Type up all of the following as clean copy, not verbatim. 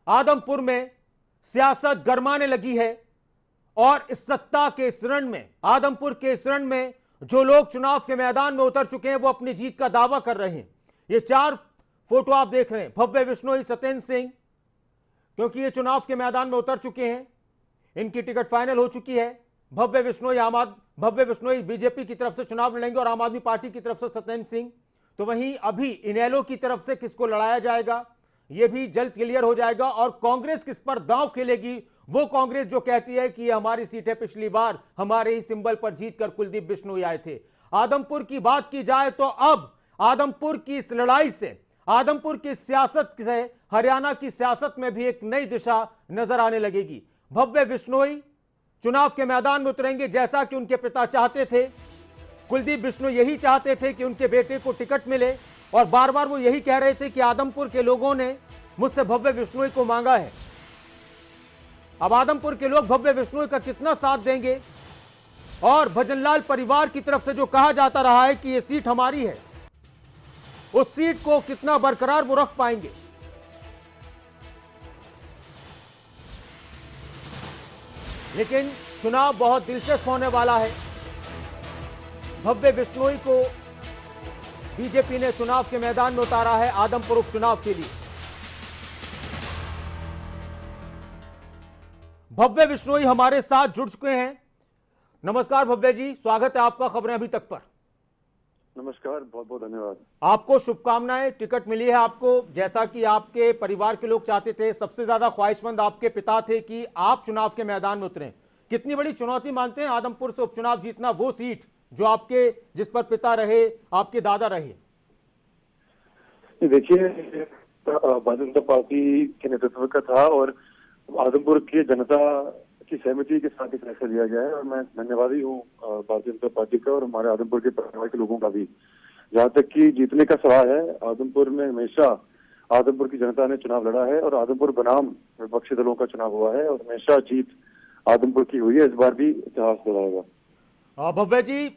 आदमपुर में सियासत गरमाने लगी है और इस सत्ता के इस रण में, आदमपुर के इस रण में जो लोग चुनाव के मैदान में उतर चुके हैं वो अपनी जीत का दावा कर रहे हैं। ये 4 फोटो आप देख रहे हैं, भव्य बिश्नोई, सत्येंद्र सिंह, क्योंकि ये चुनाव के मैदान में उतर चुके हैं, इनकी टिकट फाइनल हो चुकी है। भव्य बिश्नोई बीजेपी की तरफ से चुनाव लड़ेंगे और आम आदमी पार्टी की तरफ से सत्येंद्र सिंह। तो वहीं अभी इनेलो की तरफ से किसको लड़ाया जाएगा यह भी जल्द क्लियर हो जाएगा। और कांग्रेस किस पर दांव खेलेगी, वो कांग्रेस जो कहती है कि हमारी सीट है, पिछली बार हमारे ही सिंबल पर जीतकर कुलदीप बिश्नोई आए थे। आदमपुर की बात की जाए तो अब आदमपुर की इस लड़ाई से, आदमपुर की सियासत से हरियाणा की सियासत में भी एक नई दिशा नजर आने लगेगी। भव्य बिश्नोई चुनाव के मैदान में उतरेंगे जैसा कि उनके पिता चाहते थे। कुलदीप बिश्नोई यही चाहते थे कि उनके बेटे को टिकट मिले और बार बार वो यही कह रहे थे कि आदमपुर के लोगों ने मुझसे भव्य बिश्नोई को मांगा है। अब आदमपुर के लोग भव्य बिश्नोई का कितना साथ देंगे और भजनलाल परिवार की तरफ से जो कहा जाता रहा है कि यह सीट हमारी है, उस सीट को कितना बरकरार वो रख पाएंगे। लेकिन चुनाव बहुत दिलचस्प होने वाला है। भव्य बिश्नोई को बीजेपी ने चुनाव के मैदान में उतारा है आदमपुर उपचुनाव के लिए। भव्य बिश्नोई हमारे साथ जुड़ चुके हैं। नमस्कार भव्य जी, स्वागत है आपका खबरें अभी तक पर। नमस्कार, बहुत बहुत धन्यवाद। आपको शुभकामनाएं, टिकट मिली है आपको जैसा कि आपके परिवार के लोग चाहते थे। सबसे ज्यादा ख्वाहिशमंद आपके पिता थे कि आप चुनाव के मैदान में उतरें। कितनी बड़ी चुनौती मानते हैं आदमपुर से उपचुनाव जीतना, वो सीट जो आपके, जिस पर पिता रहे, आपके दादा रहे? देखिए, भारतीय जनता पार्टी के नेतृत्व का था और आदमपुर की जनता की सहमति के साथ ही फैसला लिया गया है और मैं धन्यवादी हूँ भारतीय जनता पार्टी का और हमारे आदमपुर के परिवार के लोगों का भी। जहाँ तक कि जीतने का सवाल है, आदमपुर में हमेशा आदमपुर की जनता ने चुनाव लड़ा है और आदमपुर बनाम विपक्षी दलों का चुनाव हुआ है और हमेशा जीत आदमपुर की हुई है। इस बार भी इतिहास दोहराएगा। भव्य जी,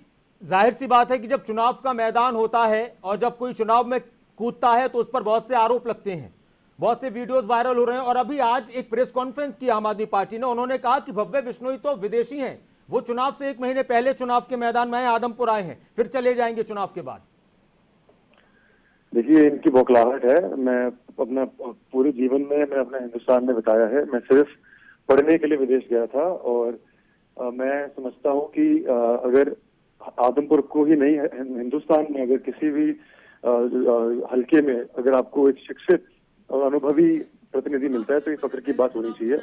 जाहिर सी बात है कि जब चुनाव का मैदान होता है और जब कोई चुनाव में कूदता है तो उस पर बहुत से आरोप लगते हैं, बहुत से वीडियोस वायरल हो रहे हैं। और अभी आज एक प्रेस कॉन्फ्रेंस की आम आदमी पार्टी ने, उन्होंने कहा कि भव्य बिश्नोई तो विदेशी हैं, वो चुनाव से 1 महीने पहले चुनाव के मैदान में आए, आदमपुर आए हैं, फिर चले जाएंगे चुनाव के बाद। देखिए, इनकी बौखलाहट है। मैं अपना पूरे जीवन में मैं अपना हिंदुस्तान में बिताया है। मैं सिर्फ पढ़ने के लिए विदेश गया था और मैं समझता हूँ कि अगर आदमपुर को ही नहीं, हिंदुस्तान में अगर किसी भी हल्के में अगर आपको एक शिक्षित और अनुभवी प्रतिनिधि मिलता है तो ये फक्र की बात होनी चाहिए।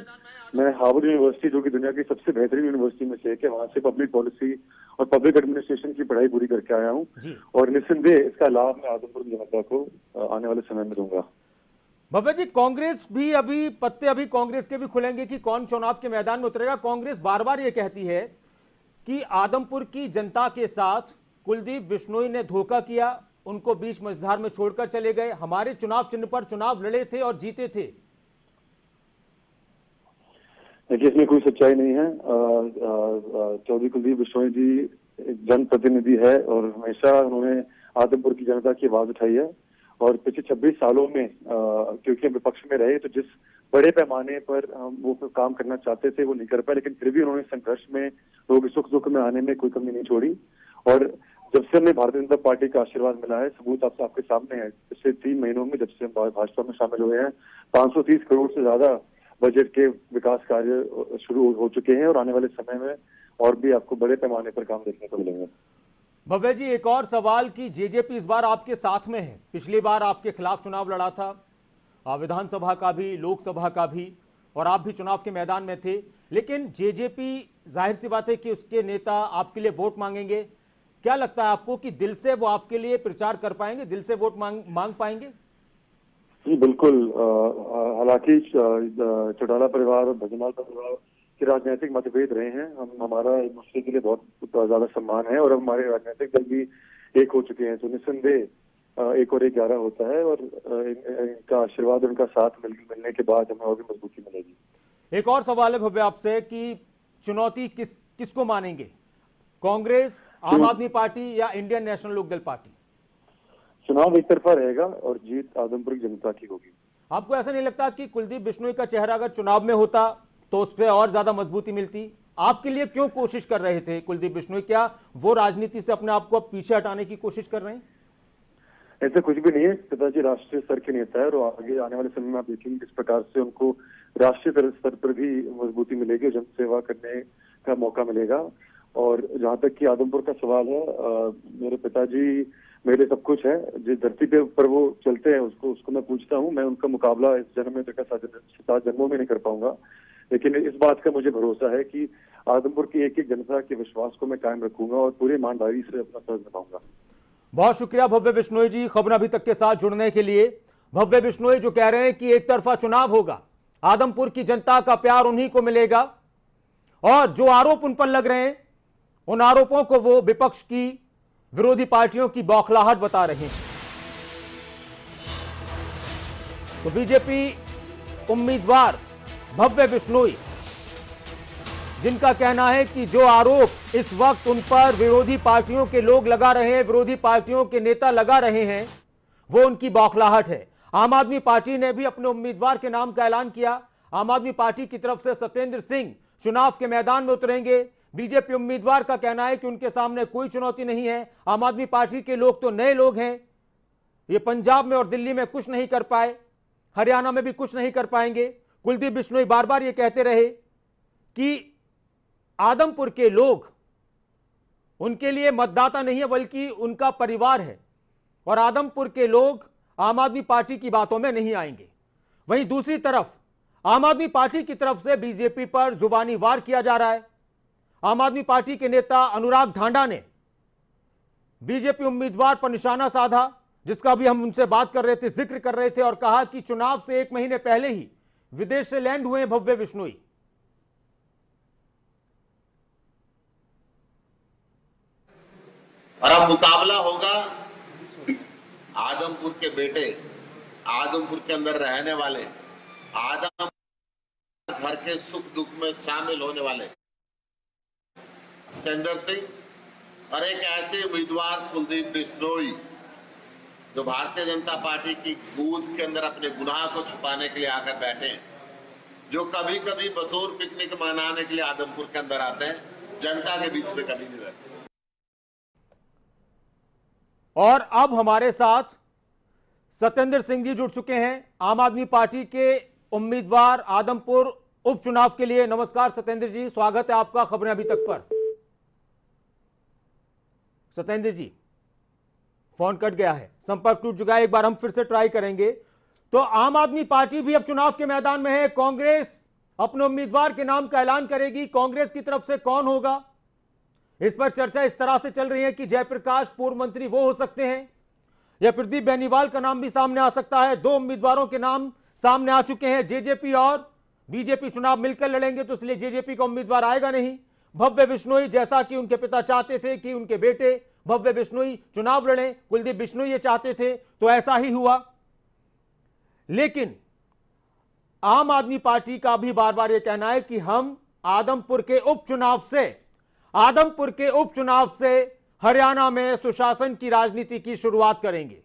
मैं हार्वर्ड यूनिवर्सिटी, जो कि दुनिया की सबसे बेहतरीन यूनिवर्सिटी में से एक है, वहां से पब्लिक पॉलिसी और पब्लिक एडमिनिस्ट्रेशन की पढ़ाई पूरी करके आया हूँ और निस्संदेह इसका लाभ मैं आदमपुर की जनता को आने वाले समय में दूंगा। भव्य जी, कांग्रेस भी अभी पत्ते अभी कांग्रेस के भी खुलेंगे कि कौन चुनाव के मैदान में उतरेगा। कांग्रेस बार बार ये कहती है कि आदमपुर की जनता के साथ कुलदीप बिश्नोई ने धोखा किया, उनको बीच मझधार में छोड़कर चले गए, हमारे चुनाव चिन्ह पर चुनाव लड़े थे और जीते थे। देखिए, इसमें कोई सच्चाई नहीं है। चौधरी कुलदीप बिश्नोई जी एक जनप्रतिनिधि है और हमेशा उन्होंने आदमपुर की जनता की आवाज उठाई है और पिछले 26 सालों में क्योंकि विपक्ष में रहे तो जिस बड़े पैमाने पर वो काम करना चाहते थे वो नहीं कर पाए, लेकिन फिर भी उन्होंने संघर्ष में, लोग सुख दुख में आने में कोई कमी नहीं छोड़ी। और जब से हमें भारतीय जनता पार्टी का आशीर्वाद मिला है, सबूत आपके सामने है, पिछले 3 महीनों में जब से हम भाजपा में शामिल हुए हैं, 530 करोड़ से ज्यादा बजट के विकास कार्य शुरू हो चुके हैं और आने वाले समय में और भी आपको बड़े पैमाने पर काम देखने को मिलेंगे। भव्य जी, एक और सवाल कि जेजेपी इस बार आपके साथ में है, पिछली बार आपके खिलाफ चुनाव लड़ा था, विधानसभा का भी, लोकसभा का भी, और आप भी चुनाव के मैदान में थे, लेकिन जेजेपी जाहिर सी बात है कि उसके नेता आपके लिए वोट मांगेंगे। क्या लगता है आपको कि दिल से वो आपके लिए प्रचार कर पाएंगे, दिल से वोट मांग पाएंगे? जी बिल्कुल। हालांकि चौटाला परिवार और भजनलाल परिवार के राजनीतिक मतभेद रहे हैं, हमारा एक दूसरे के लिए बहुत ज्यादा सम्मान है और अब हमारे राजनीतिक दल भी एक हो चुके हैं, तो निस्संदेह 1 और 1 11 होता है और इनका आशीर्वाद, उनका साथ मिलने के बाद हमें और भी मजबूती मिलेगी। एक और सवाल है भव्य आपसे कि चुनौती किसको मानेंगे, कांग्रेस, आम आदमी पार्टी या इंडियन नेशनल लोकदल पार्टी? चुनाव एक तरफा रहेगा और जीत आदमपुर की जनता की होगी। आपको ऐसा नहीं लगता कि कुलदीप बिश्नोई का चेहरा अगर चुनाव में होता तो उस पर और ज्यादा मजबूती मिलती? आपके लिए क्यों कोशिश कर रहे थे कुलदीप बिश्नोई? क्या वो राजनीति से अपने आप को पीछे हटाने की कोशिश कर रहे हैं? ऐसा कुछ भी नहीं है। पिताजी राष्ट्रीय स्तर के नेता है और आगे आने वाले समय में आप देखेंगे किस प्रकार से उनको राष्ट्रीय स्तर पर भी मजबूती मिलेगी, जनसेवा करने का मौका मिलेगा। और जहां तक कि आदमपुर का सवाल है, मेरे पिताजी मेरे सब कुछ है। जिस धरती पे पर वो चलते हैं उसको मैं पूछता हूँ। मैं उनका मुकाबला इस जन्म में 7 जन्मों में नहीं कर पाऊंगा, लेकिन इस बात का मुझे भरोसा है कि आदमपुर की एक एक जनता के विश्वास को मैं कायम रखूंगा और पूरी ईमानदारी से अपना फर्ज निभाऊंगा। बहुत शुक्रिया भव्य बिश्नोई जी खबर अभी तक के साथ जुड़ने के लिए। भव्य बिश्नोई जो कह रहे हैं कि एक तरफा चुनाव होगा, आदमपुर की जनता का प्यार उन्हीं को मिलेगा, और जो आरोप उन पर लग रहे हैं उन आरोपों को वो विपक्ष की, विरोधी पार्टियों की बौखलाहट बता रहे हैं। तो बीजेपी उम्मीदवार भव्य बिश्नोई, जिनका कहना है कि जो आरोप इस वक्त उन पर विरोधी पार्टियों के लोग लगा रहे हैं, विरोधी पार्टियों के नेता लगा रहे हैं, वो उनकी बौखलाहट है। आम आदमी पार्टी ने भी अपने उम्मीदवार के नाम का ऐलान किया। आम आदमी पार्टी की तरफ से सत्येंद्र सिंह चुनाव के मैदान में उतरेंगे। बीजेपी उम्मीदवार का कहना है कि उनके सामने कोई चुनौती नहीं है। आम आदमी पार्टी के लोग तो नए लोग हैं, ये पंजाब में और दिल्ली में कुछ नहीं कर पाए, हरियाणा में भी कुछ नहीं कर पाएंगे। कुलदीप बिश्नोई बार बार ये कहते रहे कि आदमपुर के लोग उनके लिए मतदाता नहीं है बल्कि उनका परिवार है, और आदमपुर के लोग आम आदमी पार्टी की बातों में नहीं आएंगे। वहीं दूसरी तरफ आम आदमी पार्टी की तरफ से बीजेपी पर जुबानी वार किया जा रहा है। आम आदमी पार्टी के नेता अनुराग ढांडा ने बीजेपी उम्मीदवार पर निशाना साधा, जिसका भी हम उनसे बात कर रहे थे, जिक्र कर रहे थे, और कहा कि चुनाव से 1 महीने पहले ही विदेश से लैंड हुए भव्य बिश्नोई। और अब मुकाबला होगा आदमपुर के बेटे, आदमपुर के अंदर रहने वाले, आदमपुर घर के सुख दुख में शामिल होने वाले सत्येंद्र सिंह और एक ऐसे उम्मीदवार कुलदीप बिश्नोई जो भारतीय जनता पार्टी की गूद के अंदर अपने गुनाह को छुपाने के लिए आकर बैठे हैं, जो कभी कभी बतौर पिकनिक मनाने के लिए आदमपुर के अंदर आते हैं, जनता के बीच में कभी नहीं रहते। और अब हमारे साथ सत्येंद्र सिंह जी जुड़ चुके हैं, आम आदमी पार्टी के उम्मीदवार आदमपुर उपचुनाव के लिए। नमस्कार सत्येंद्र जी, स्वागत है आपका खबरें अभी तक पर। सत्येंद्र जी, फोन कट गया है, संपर्क टूट चुका है, एक बार हम फिर से ट्राई करेंगे। तो आम आदमी पार्टी भी अब चुनाव के मैदान में है, कांग्रेस अपने उम्मीदवार के नाम का ऐलान करेगी। कांग्रेस की तरफ से कौन होगा, इस पर चर्चा इस तरह से चल रही है कि जयप्रकाश पूर्व मंत्री वो हो सकते हैं, या प्रदीप बेनीवाल का नाम भी सामने आ सकता है। 2 उम्मीदवारों के नाम सामने आ चुके हैं। जेजेपी और बीजेपी चुनाव मिलकर लड़ेंगे, तो इसलिए जेजेपी का उम्मीदवार आएगा नहीं। भव्य बिश्नोई, जैसा कि उनके पिता चाहते थे कि उनके बेटे भव्य बिश्नोई चुनाव लड़ें, कुलदीप बिश्नोई ये चाहते थे, तो ऐसा ही हुआ। लेकिन आम आदमी पार्टी का भी बार बार यह कहना है कि हम आदमपुर के उपचुनाव से हरियाणा में सुशासन की राजनीति की शुरुआत करेंगे।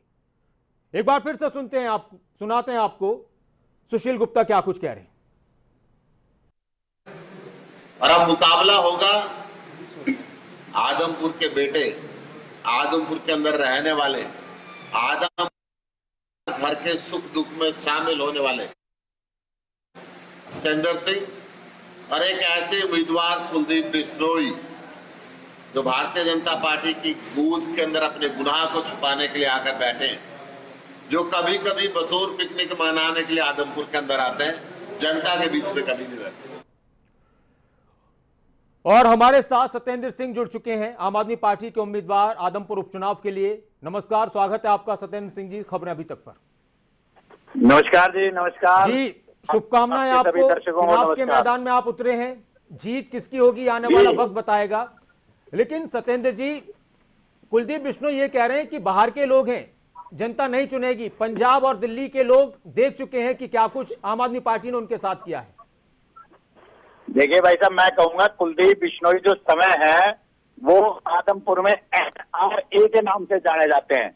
एक बार फिर से सुनाते हैं आपको सुशील गुप्ता क्या कुछ कह रहे हैं। और अब मुकाबला होगा आदमपुर के बेटे, आदमपुर के अंदर रहने वाले, आदमपुर घर के सुख दुख में शामिल होने वाले सत्येंद्र सिंह और एक ऐसे उम्मीदवार कुलदीप बिश्नोई जो भारतीय जनता पार्टी की गूद के अंदर अपने गुनाह को छुपाने के लिए आकर बैठे हैं, जो कभी कभी बतौर पिकनिक मनाने के लिए आदमपुर के अंदर आते हैं, जनता के बीच में कभी नहीं रहते। और हमारे साथ सत्येंद्र सिंह जुड़ चुके हैं, आम आदमी पार्टी के उम्मीदवार आदमपुर उपचुनाव के लिए। नमस्कार, स्वागत है आपका सत्येंद्र सिंह जी खबरें अभी तक पर। नमस्कार जी, नमस्कार जी, शुभकामनाएं आपको। चुनाव के मैदान में आप उतरे हैं, जीत किसकी होगी आने वाला वक्त बताएगा। लेकिन सत्येंद्र जी, कुलदीप बिश्नोई ये कह रहे हैं कि बाहर के लोग हैं, जनता नहीं चुनेगी। पंजाब और दिल्ली के लोग देख चुके हैं कि क्या कुछ आम आदमी पार्टी ने उनके साथ किया है। देखिए भाई साहब, मैं कहूंगा कुलदीप बिश्नोई जो समय है वो आदमपुर में NRA के नाम से जाने जाते हैं।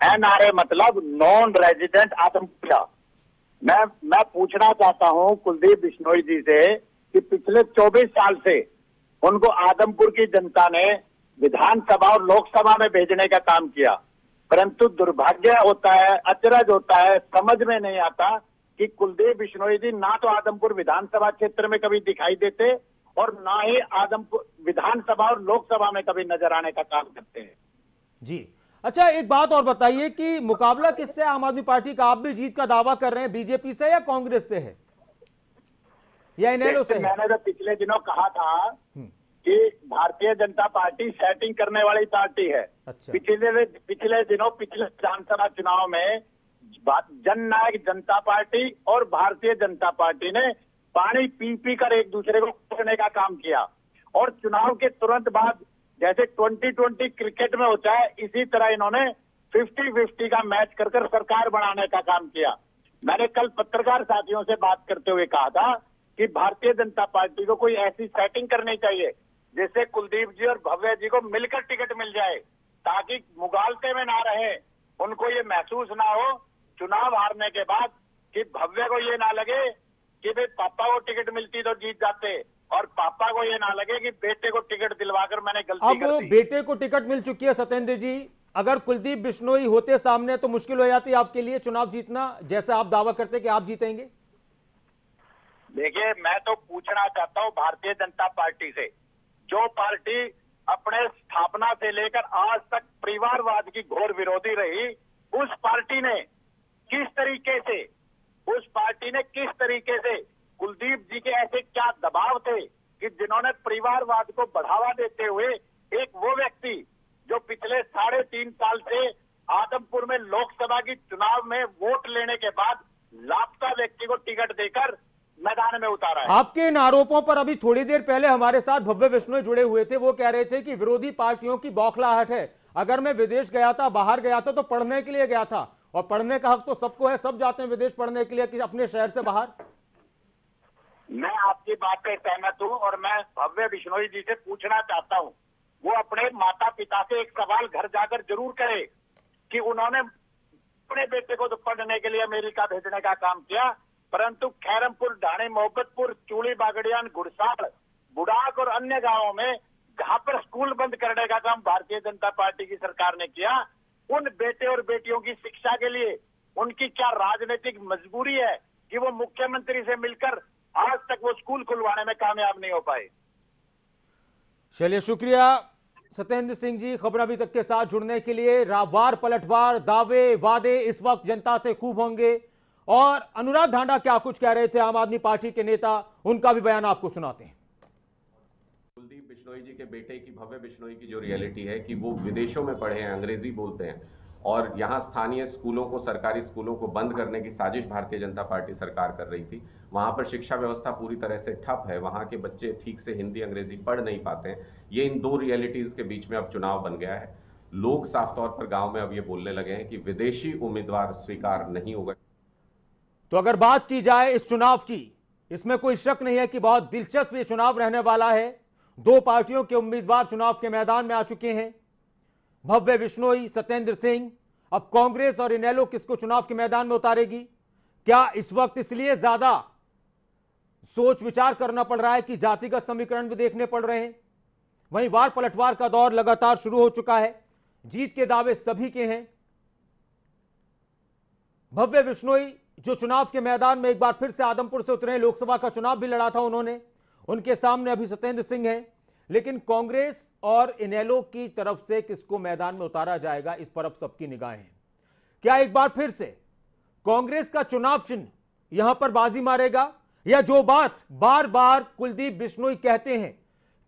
NRA मतलब नॉन रेजिडेंट आदमपुर। मैं पूछना चाहता हूं कुलदीप बिश्नोई जी से कि पिछले 24 साल से उनको आदमपुर की जनता ने विधानसभा और लोकसभा में भेजने का काम किया, परंतु दुर्भाग्य होता है, अचरज होता है, समझ में नहीं आता कि कुलदीप बिश्नोई जी ना तो आदमपुर विधानसभा क्षेत्र में कभी दिखाई देते और ना ही आदमपुर विधानसभा और लोकसभा में कभी नजर आने का काम करते हैं। जी अच्छा, एक बात और बताइए कि मुकाबला किससे आम आदमी पार्टी का? आप भी जीत का दावा कर रहे हैं, बीजेपी से या कांग्रेस से है या इनेलो से? मैंने तो पिछले दिनों कहा था कि भारतीय जनता पार्टी सेटिंग करने वाली पार्टी है। अच्छा। पिछले दिनों पिछले विधानसभा चुनाव में जननायक जनता पार्टी और भारतीय जनता पार्टी ने पानी पी पी कर एक दूसरे को करने का काम किया और चुनाव के तुरंत बाद जैसे 2020 क्रिकेट में होता है, इसी तरह इन्होंने 50-50 का मैच कर सरकार बनाने का काम किया। मैंने कल पत्रकार साथियों से बात करते हुए कहा था कि भारतीय जनता पार्टी को कोई ऐसी सेटिंग करनी चाहिए जिससे कुलदीप जी और भव्य जी को मिलकर टिकट मिल जाए, ताकि मुगालते में ना रहे, उनको ये महसूस ना हो चुनाव हारने के बाद कि भव्य को ये ना लगे कि भाई पापा को टिकट मिलती तो जीत जाते और पापा को ये ना लगे कि बेटे को टिकट दिलवाकर मैंने गलती कर दी। अब बेटे को टिकट मिल चुकी है सत्येंद्र जी, अगर कुलदीप बिश्नोई होते सामने तो मुश्किल हो जाती आपके लिए चुनाव जीतना, जैसा आप दावा करते कि आप जीतेंगे? देखिए, मैं तो पूछना चाहता हूं भारतीय जनता पार्टी से, जो पार्टी अपने स्थापना से लेकर आज तक परिवारवाद की घोर विरोधी रही, उस पार्टी ने किस तरीके से कुलदीप जी के ऐसे क्या दबाव थे कि जिन्होंने परिवारवाद को बढ़ावा देते हुए एक वो व्यक्ति जो पिछले 3.5 साल से आदमपुर में लोकसभा की चुनाव में वोट लेने के बाद लापता व्यक्ति को टिकट देकर मैदान में उतारा है। आपके इन आरोपों पर अभी थोड़ी देर पहले हमारे साथ भव्य बिश्नोई जुड़े हुए थे, वो कह रहे थे कि विरोधी पार्टियों की बौखलाहट है, अगर मैं विदेश गया था, बाहर गया था तो पढ़ने के लिए गया था, और पढ़ने का हक तो सबको है, सब जाते हैं विदेश पढ़ने के लिए कि अपने शहर से बाहर। मैं आपकी बात से सहमत हूं और मैं भव्य बिश्नोई जी से पूछना चाहता हूं, वो अपने माता पिता से एक सवाल घर जाकर जरूर करे कि उन्होंने अपने बेटे को तो पढ़ने के लिए अमेरिका भेजने का काम किया, परंतु खैरमपुर, ढाणी, मोहब्बतपुर, चूड़ी, बागड़ियान, गुड़साल, बुढ़ाक और अन्य गांवों में जहां पर स्कूल बंद करने का काम भारतीय जनता पार्टी की सरकार ने किया, उन बेटे और बेटियों की शिक्षा के लिए उनकी क्या राजनीतिक मजबूरी है कि वो मुख्यमंत्री से मिलकर आज तक वो स्कूल खुलवाने में कामयाब नहीं हो पाए? चलिए, शुक्रिया सत्येंद्र सिंह जी खबर अभी तक के साथ जुड़ने के लिए। वार पलटवार, दावे वादे इस वक्त जनता से खूब होंगे, और अनुराग ढांडा क्या कुछ कह रहे थे आम आदमी पार्टी के नेता, उनका भी बयान आपको सुनाते हैं। कुलदीप बिश्नोई जी के बेटे की, भव्य बिश्नोई की जो रियलिटी है कि वो विदेशों में पढ़े हैं, अंग्रेजी बोलते हैं, और यहाँ स्थानीय स्कूलों को, सरकारी स्कूलों को बंद करने की साजिश भारतीय जनता पार्टी सरकार कर रही थी। वहाँ पर शिक्षा व्यवस्था पूरी तरह से ठप है, वहाँ के बच्चे ठीक से हिंदी अंग्रेजी पढ़ नहीं पाते हैं। ये इन दो रियलिटीज़ के बीच में अब चुनाव बन गया है। लोग साफ तौर पर गाँव में अब ये बोलने लगे हैं कि विदेशी उम्मीदवार स्वीकार नहीं होगा। तो अगर बात की जाए इस चुनाव की, इसमें कोई शक नहीं है कि बहुत दिलचस्प ये चुनाव रहने वाला है। दो पार्टियों के उम्मीदवार चुनाव के मैदान में आ चुके हैं, भव्य बिश्नोई, सत्येंद्र सिंह। अब कांग्रेस और इनेलो किसको चुनाव के मैदान में उतारेगी? क्या इस वक्त इसलिए ज्यादा सोच विचार करना पड़ रहा है कि जातिगत समीकरण भी देखने पड़ रहे हैं? वहीं वार पलटवार का दौर लगातार शुरू हो चुका है, जीत के दावे सभी के हैं। भव्य बिश्नोई जो चुनाव के मैदान में एक बार फिर से आदमपुर से उतरे, लोकसभा का चुनाव भी लड़ा था उन्होंने, उनके सामने अभी सत्येंद्र सिंह हैं। लेकिन कांग्रेस और इनेलो की तरफ से किसको मैदान में उतारा जाएगा, इस पर अब सबकी निगाहें हैं। क्या एक बार फिर से कांग्रेस का चुनाव चिन्ह यहां पर बाजी मारेगा, या जो बात बार बार कुलदीप बिश्नोई कहते हैं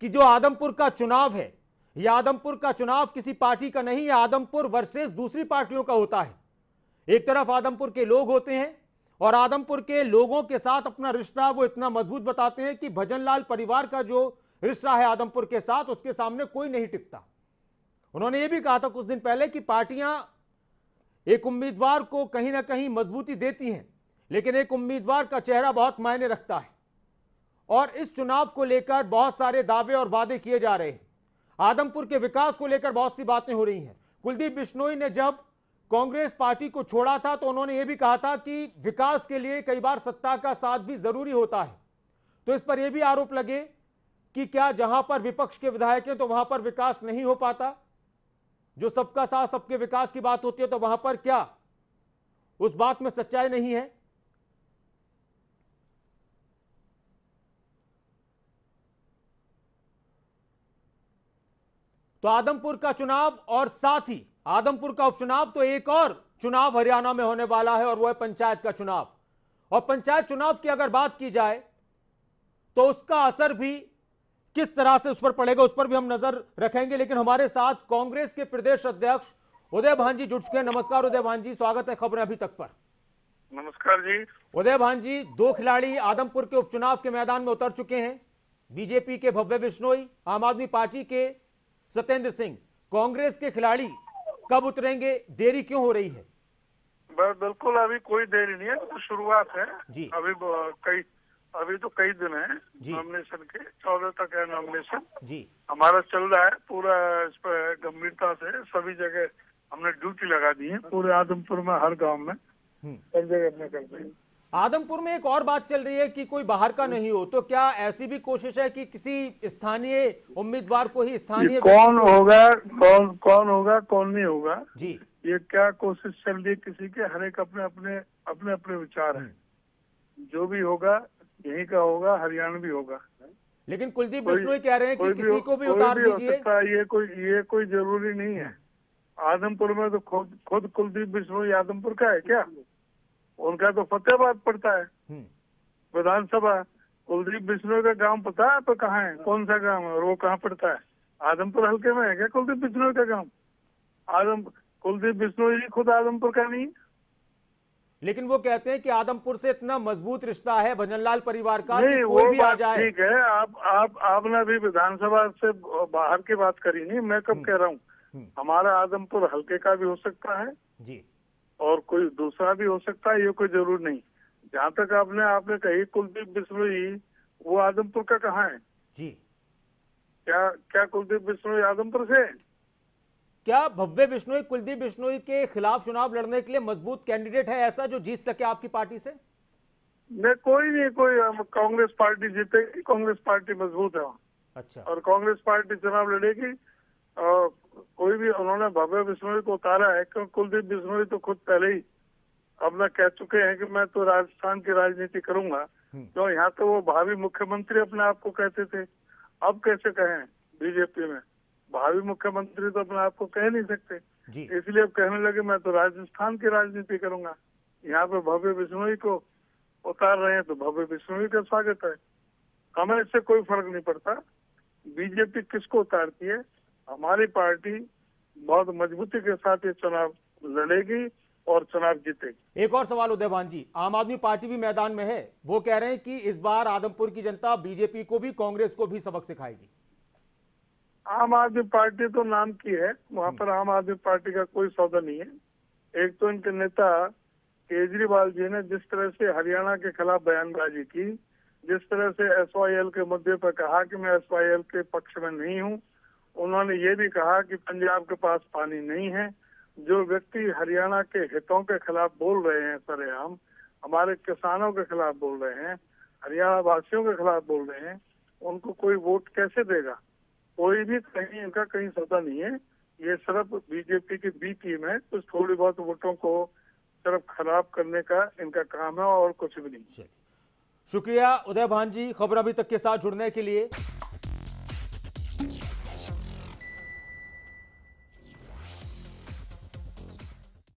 कि जो आदमपुर का चुनाव है, यह आदमपुर का चुनाव किसी पार्टी का नहीं है, आदमपुर वर्सेस दूसरी पार्टियों का होता है। एक तरफ आदमपुर के लोग होते हैं और आदमपुर के लोगों के साथ अपना रिश्ता वो इतना मजबूत बताते हैं कि भजनलाल परिवार का जो रिश्ता है आदमपुर के साथ, उसके सामने कोई नहीं टिकता। उन्होंने ये भी कहा था कुछ दिन पहले कि पार्टियां एक उम्मीदवार को कहीं ना कहीं मजबूती देती हैं, लेकिन एक उम्मीदवार का चेहरा बहुत मायने रखता है। और इस चुनाव को लेकर बहुत सारे दावे और वादे किए जा रहे हैं। आदमपुर के विकास को लेकर बहुत सी बातें हो रही हैं। कुलदीप बिश्नोई ने जब कांग्रेस पार्टी को छोड़ा था तो उन्होंने यह भी कहा था कि विकास के लिए कई बार सत्ता का साथ भी जरूरी होता है। तो इस पर यह भी आरोप लगे कि क्या जहां पर विपक्ष के विधायक हैं तो वहां पर विकास नहीं हो पाता, जो सबका साथ सबके विकास की बात होती है तो वहां पर क्या उस बात में सच्चाई नहीं है? तो आदमपुर का चुनाव और साथ ही आदमपुर का उपचुनाव, तो एक और चुनाव हरियाणा में होने वाला है और वह है पंचायत का चुनाव। और पंचायत चुनाव की अगर बात की जाए तो उसका असर भी किस तरह से उस पर पड़ेगा उस पर भी हम नजर रखेंगे। लेकिन हमारे साथ कांग्रेस के प्रदेश अध्यक्ष उदय भान जी जुड़ चुके हैं। नमस्कार उदय भान जी, स्वागत है खबरें अभी तक पर। नमस्कार जी। उदय भान जी, दो खिलाड़ी आदमपुर के उपचुनाव के मैदान में उतर चुके हैं, बीजेपी के भव्य बिश्नोई, आम आदमी पार्टी के सत्येंद्र सिंह। कांग्रेस के खिलाड़ी कब उतरेंगे, देरी क्यों हो रही है? बिल्कुल अभी कोई देरी नहीं है, तो शुरुआत है जी। अभी तो कई दिन है नॉमिनेशन के, 14 तक है नॉमिनेशन जी। हमारा चल रहा है पूरा, इस पर गंभीरता से सभी जगह हमने ड्यूटी लगा दी है, पूरे आदमपुर में हर गांव में सब जगह अपने करते हैं। आदमपुर में एक और बात चल रही है कि कोई बाहर का नहीं हो, तो क्या ऐसी भी कोशिश है कि किसी स्थानीय उम्मीदवार को ही स्थानीय कौन होगा कौन नहीं होगा जी, ये क्या कोशिश चल रही है किसी के? हर एक अपने विचार है, जो भी होगा यहीं का होगा, हरियाणा भी होगा। लेकिन कुलदीप बिश्नोई कह रहे हैं कि किसी को भी उतार दीजिए। ये कोई जरूरी नहीं है। आदमपुर में तो खुद कुलदीप बिश्नोई आदमपुर का है क्या? उनका तो फतेहाबाद पड़ता है विधानसभा। कुलदीप बिश्नोई का गांव पता है आपको कहाँ है, कौन सा गांव है और वो कहाँ पड़ता है? आदमपुर हल्के में है क्या कुलदीप बिश्नोई का गांव? कुलदीप बिश्नोई जी खुद आदमपुर का नहीं। लेकिन वो कहते हैं कि आदमपुर से इतना मजबूत रिश्ता है भजनलाल परिवार का नहीं, कि कोई वो भी आ बात जाए। ठीक है, आपने अभी विधानसभा से बाहर की बात करी नहीं, मैं कब कह रहा हूँ हमारा आदमपुर हल्के का भी हो सकता है जी, और कोई दूसरा भी हो सकता है, ये कोई जरूर नहीं। जहाँ तक आपने कही कुलदीप बिश्नोई, वो आदमपुर का कहाँ है जी? क्या कुलदीप बिश्नोई आदमपुर से? क्या भव्य बिश्नोई कुलदीप बिश्नोई के खिलाफ चुनाव लड़ने के लिए मजबूत कैंडिडेट है ऐसा, जो जीत सके आपकी पार्टी से? नहीं, कोई नहीं, कोई कांग्रेस पार्टी जीतेगी, कांग्रेस पार्टी मजबूत है। अच्छा। और कांग्रेस पार्टी चुनाव लड़ेगी। कोई भी, उन्होंने भव्य बिश्नोई को उतारा है क्योंकि कुलदीप बिश्नोई तो खुद पहले ही अपना कह चुके हैं कि मैं तो राजस्थान की राजनीति करूंगा। तो यहाँ तो वो भावी मुख्यमंत्री अपने आप को कहते थे, अब कैसे कहें बीजेपी में? भावी मुख्यमंत्री तो अपने आप को कह नहीं सकते, इसलिए अब कहने लगे मैं तो राजस्थान की राजनीति करूंगा। यहाँ पे भव्य बिश्नोई को उतार रहे हैं तो भव्य बिश्नोई का स्वागत है, हमें इससे कोई फर्क नहीं पड़ता बीजेपी किसको उतारती है। हमारी पार्टी बहुत मजबूती के साथ ये चुनाव लड़ेगी और चुनाव जीतेगी। एक और सवाल उदय भान जी, आम आदमी पार्टी भी मैदान में है, वो कह रहे हैं कि इस बार आदमपुर की जनता बीजेपी को भी कांग्रेस को भी सबक सिखाएगी। आम आदमी पार्टी तो नाम की है, वहाँ पर आम आदमी पार्टी का कोई सौदा नहीं है। एक तो इनके नेता केजरीवाल जी ने जिस तरह से हरियाणा के खिलाफ बयानबाजी की, जिस तरह से SYL के मुद्दे पर कहा कि मैं SYL के पक्ष में नहीं हूँ, उन्होंने ये भी कहा कि पंजाब के पास पानी नहीं है। जो व्यक्ति हरियाणा के हितों के खिलाफ बोल रहे हैं सरेआम, हमारे किसानों के खिलाफ बोल रहे हैं, हरियाणा वासियों के खिलाफ बोल रहे हैं, उनको कोई वोट कैसे देगा? कोई भी कहीं इनका कहीं सौदा नहीं है। ये सिर्फ बीजेपी की बी टीम है, कुछ थोड़ी बहुत वोटों को सिर्फ खराब करने का इनका काम है और कुछ भी नहीं। शुक्रिया उदय भान जी खबर अभी तक के साथ जुड़ने के लिए।